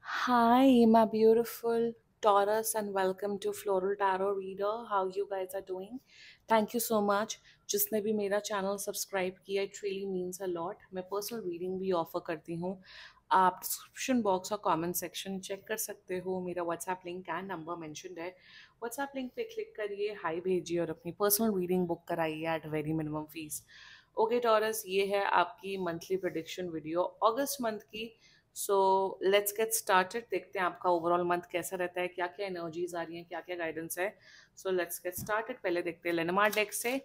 Hi, my beautiful Taurus, and welcome to Floral Tarot Reader. How you guys are doing? Thank you so much. जिसने भी मेरा channel subscribe किया, it really means a lot. मैं personal reading भी offer करती हूँ. आप description box और कमेंट सेक्शन चेक कर सकते हो. मेरा WhatsApp link and number mentioned है. व्हाट्सएप लिंक पे क्लिक करिए, हाई भेजिए और अपनी पर्सनल रीडिंग बुक कराइए at very minimum fees. Okay Taurus, ये है आपकी मंथली प्रेडिक्शन वीडियो अगस्त मंथ की. So let's get started. देखते हैं आपका ओवरऑल मंथ कैसा रहता है, क्या क्या एनर्जीज आ रही हैं, क्या क्या गाइडेंस है. सो लेट्स गेट स्टार्टेड. पहले देखते हैं लेनमार डेक से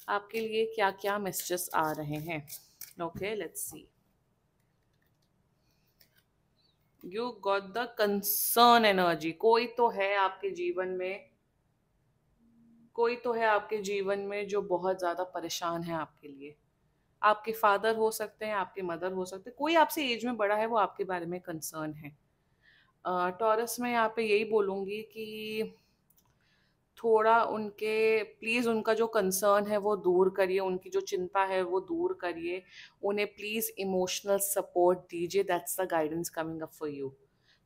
आपके लिए क्या क्या मैसेजेस आ रहे हैं. Okay, let's see. You got the concern energy. कोई तो है आपके जीवन में जो बहुत ज्यादा परेशान है आपके लिए. आपके फादर हो सकते हैं, आपके मदर हो सकते हैं, कोई आपसे एज में बड़ा है, वो आपके बारे में कंसर्न है. टॉरस में यहाँ पे यही बोलूँगी कि थोड़ा उनके प्लीज़ उनका जो कंसर्न है वो दूर करिए, उनकी जो चिंता है वो दूर करिए. उन्हें प्लीज़ इमोशनल सपोर्ट दीजिए. That's the guidance coming up for you.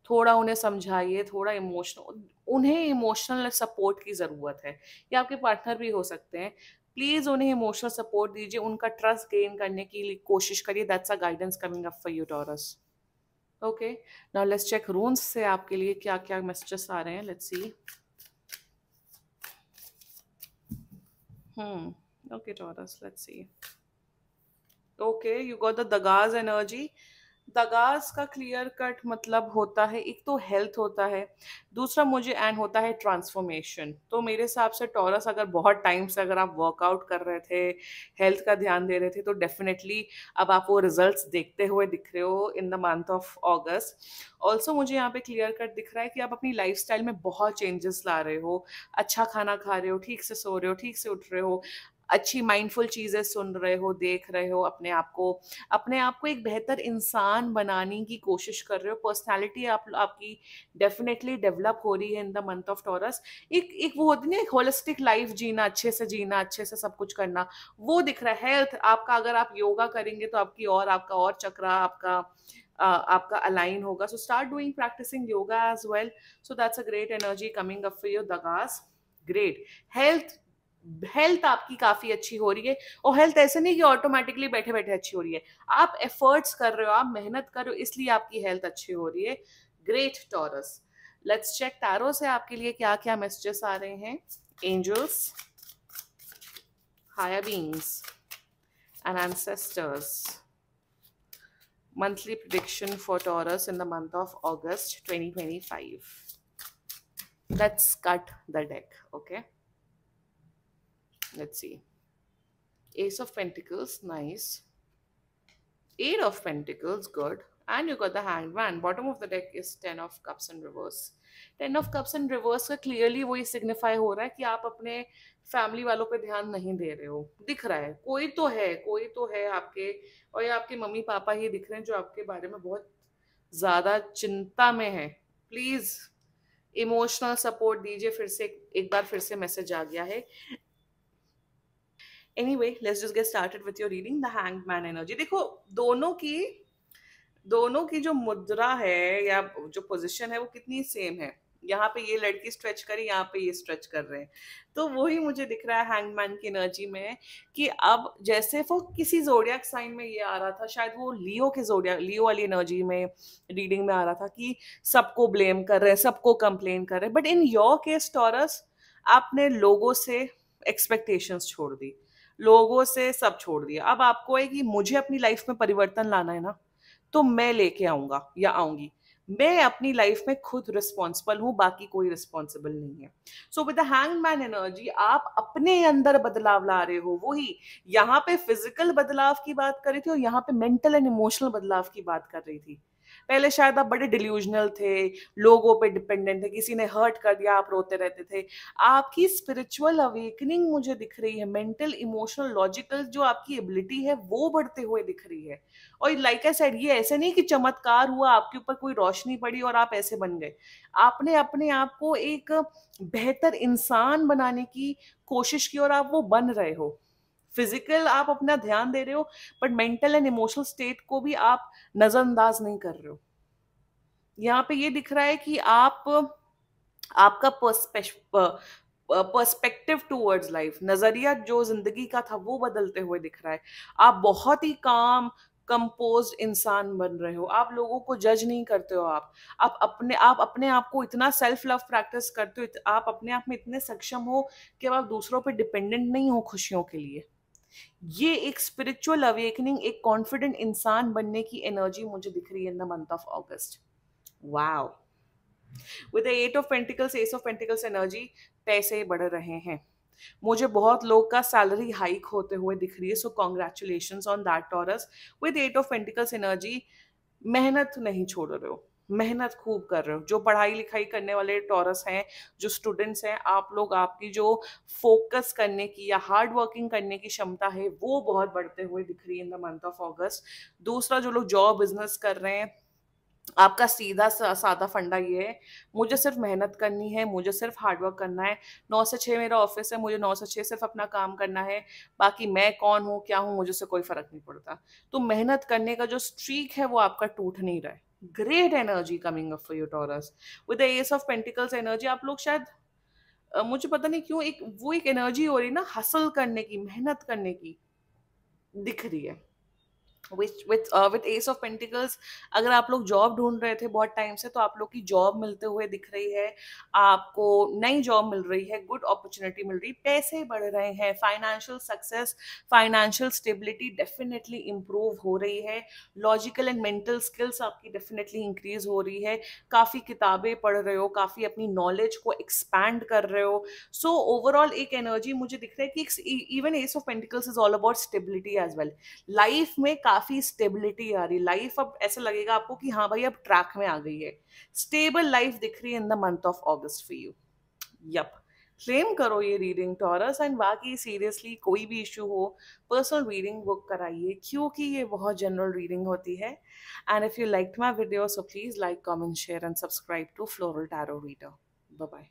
थोड़ा उन्हें समझाइए, थोड़ा इमोशनल, उन्हें इमोशनल सपोर्ट की ज़रूरत है. या आपके पार्टनर भी हो सकते हैं. प्लीज़ उन्हें इमोशनल सपोर्ट दीजिए, उनका ट्रस्ट गेन करने की कोशिश करिए. That's a guidance coming up for you Taurus. Okay, now let's check runes से आपके लिए क्या क्या मैसेजेस आ रहे हैं. Let's see. Okay, Taurus, let's see. Okay, you got the Dagaz energy. Dagaz का क्लियर कट मतलब होता है, एक तो हेल्थ होता है, दूसरा मुझे एंड होता है ट्रांसफॉर्मेशन. तो मेरे हिसाब से टॉरस, अगर बहुत टाइम से अगर आप वर्कआउट कर रहे थे, हेल्थ का ध्यान दे रहे थे, तो डेफिनेटली अब आप वो रिजल्ट्स देखते हुए दिख रहे हो इन the month of August. Also मुझे यहाँ पे क्लियर कट दिख रहा है कि आप अपनी लाइफस्टाइल में बहुत चेंजेस ला रहे हो. अच्छा खाना खा रहे हो, ठीक से सो रहे हो, ठीक से उठ रहे हो, अच्छी माइंडफुल चीज़ें सुन रहे हो, देख रहे हो, अपने आप को एक बेहतर इंसान बनाने की कोशिश कर रहे हो. पर्सनालिटी आपकी डेफिनेटली डेवलप हो रही है in the month of taurus. एक एक वो होती है ना, एक होलिस्टिक लाइफ जीना, अच्छे से सब कुछ करना, वो दिख रहा है. हेल्थ आपका, अगर आप योगा करेंगे तो आपका और चक्रा आपका अलाइन होगा. So start doing practicing yoga as well. So that's a great energy coming up for you Dagaz. Great. Health health आपकी काफी अच्छी हो रही है. और हेल्थ ऐसे नहीं कि ऑटोमेटिकली बैठे बैठे अच्छी हो रही है. आप एफर्ट्स कर रहे हो, आप मेहनत कर रहे हो, इसलिए आपकी हेल्थ अच्छी हो रही है. Great Taurus. Let's check tarot से आपके लिए क्या क्या मैसेजेस आ रहे हैं. Angels, higher beings and ancestors. Monthly prediction for Taurus in the month of August 2025. Let's cut the deck, okay? Let's see. Ace of Pentacles, nice. Eight of Pentacles, good. And you got the Hanged Man. Bottom of the deck is Ten of Cups in reverse. Ten of Cups in reverse का clearly वही signify हो रहा है कि आप अपने family वालों पे ध्यान नहीं दे रहे हो. दिख रहा है कोई तो है आपके, और ये आपके मम्मी पापा ही दिख रहे हैं जो आपके बारे में बहुत ज्यादा चिंता में है. प्लीज इमोशनल सपोर्ट दीजिए. एक बार फिर से मैसेज आ गया है. Anyway, let's just get started with your reading. The hanged man energy. देखो, दोनों की जो मुद्रा है या जो पोजीशन है वो कितनी सेम है. यहाँ पे ये लड़की स्ट्रेच करी, यहाँ पे ये स्ट्रेच कर रहे हैं. तो वही मुझे दिख रहा है हैंगमैन की एनर्जी में, कि अब जैसे वो किसी जोडियक साइन में ये आ रहा था, शायद वो लियो वाली एनर्जी में रीडिंग में आ रहा था, कि सबको ब्लेम कर रहे हैं, सबको कंप्लेन कर रहे हैं. But in your case taurus, आपने लोगों से एक्सपेक्टेशंस छोड़ दी, लोगों से सब छोड़ दिया. अब आपको है कि मुझे अपनी लाइफ में परिवर्तन लाना है ना, तो मैं लेके आऊंगा या आऊंगी. मैं अपनी लाइफ में खुद रिस्पॉन्सिबल हूं, बाकी कोई रिस्पॉन्सिबल नहीं है. So with the hangman energy, आप अपने अंदर बदलाव ला रहे हो. वही यहाँ पे फिजिकल बदलाव की बात कर रही थी, और यहाँ पे मेंटल एंड इमोशनल बदलाव की बात कर रही थी. पहले शायद आप बड़े डिल्यूजनल थे, लोगों पे डिपेंडेंट थे, किसी ने हर्ट कर दिया आप रोते रहते थे. आपकी स्पिरिचुअल अवेकनिंग मुझे दिख रही है. मेंटल इमोशनल लॉजिकल जो आपकी एबिलिटी है वो बढ़ते हुए दिख रही है. और लाइक आई सेड, ये ऐसे नहीं कि चमत्कार हुआ, आपके ऊपर कोई रोशनी पड़ी और आप ऐसे बन गए. आपने अपने आप को एक बेहतर इंसान बनाने की कोशिश की और आप वो बन रहे हो. फिजिकल आप अपना ध्यान दे रहे हो, but mental and emotional state को भी आप नजरअंदाज नहीं कर रहे हो. यहाँ पे ये दिख रहा है कि आप आपका पर्सपेक्टिव टूवर्ड्स लाइफ, नजरिया जो जिंदगी का था वो बदलते हुए दिख रहा है। आप बहुत ही काम कंपोज्ड इंसान बन रहे हो, आप लोगों को जज नहीं करते हो। आप अपने आप को इतना सेल्फ लव प्रैक्टिस करते हो, आप अपने आप में इतने सक्षम हो कि अब आप दूसरों पे डिपेंडेंट नहीं हो खुशियों के लिए। ये एक स्पिरिचुअल अवेकनिंग, एक कॉन्फिडेंट इंसान बनने की एनर्जी मुझे दिख रही है in the month of August. Wow. With the eight of pentacles, ace of pentacles energy, पैसे बढ़ रहे हैं। मुझे बहुत लोग का सैलरी हाइक होते हुए दिख रही है, so congratulation on that Taurus. With eight of pentacles energy, मेहनत नहीं छोड़ रहे हो, मेहनत खूब कर रहे हो। जो पढ़ाई लिखाई करने वाले टॉरस हैं, जो स्टूडेंट्स हैं, आप लोग, आपकी जो फोकस करने की या हार्ड वर्किंग करने की क्षमता है वो बहुत बढ़ते हुए दिख रही है in the month of August. दूसरा, जो लोग जॉब बिजनेस कर रहे हैं, आपका सीधा सादा फंडा ये है, मुझे सिर्फ मेहनत करनी है, मुझे सिर्फ हार्डवर्क करना है। 9 से 6 मेरा ऑफिस है, मुझे 9 से 6 सिर्फ अपना काम करना है। बाकी मैं कौन हूँ क्या हूँ मुझे से कोई फर्क नहीं पड़ता। तो मेहनत करने का जो स्ट्रीक है वो आपका टूट नहीं रहा है। Great energy coming up for you taurus. With the S of pentacles energy, आप लोग शायद मुझे पता नहीं क्यों एक वो एक एनर्जी हो रही है ना, हसल करने की, मेहनत करने की दिख रही है। विथ एस ऑफ पेंटिकल्स, अगर आप लोग जॉब ढूंढ रहे थे बहुत टाइम से, तो आप लोग की जॉब मिलते हुए दिख रही है। आपको नई जॉब मिल रही है, गुड अपॉर्चुनिटी मिल रही, पैसे बढ़ रहे हैं, financial success, financial stability definitely improve हो रही है। लॉजिकल एंड मेंटल स्किल्स आपकी डेफिनेटली इंक्रीज हो रही है। काफ़ी किताबें पढ़ रहे हो, काफ़ी अपनी नॉलेज को एक्सपैंड कर रहे हो। सो ओवरऑल एक एनर्जी मुझे दिख रहा है कि even ace of pentacles is all about stability as well. Life में काफी स्टेबिलिटी आ रही, लाइफ अब ऐसा लगेगा आपको कि हाँ भाई अब ट्रैक में आ गई है। स्टेबल लाइफ दिख रही है in the month of August for you. Yup. Claim करो ये रीडिंग टॉरस। एंड बाकी सीरियसली कोई भी इशू हो, पर्सनल रीडिंग बुक कराइए, क्योंकि ये बहुत जनरल रीडिंग होती है। And if you like my video, so please like, comment, share and subscribe to floral tarot reader. Bye bye.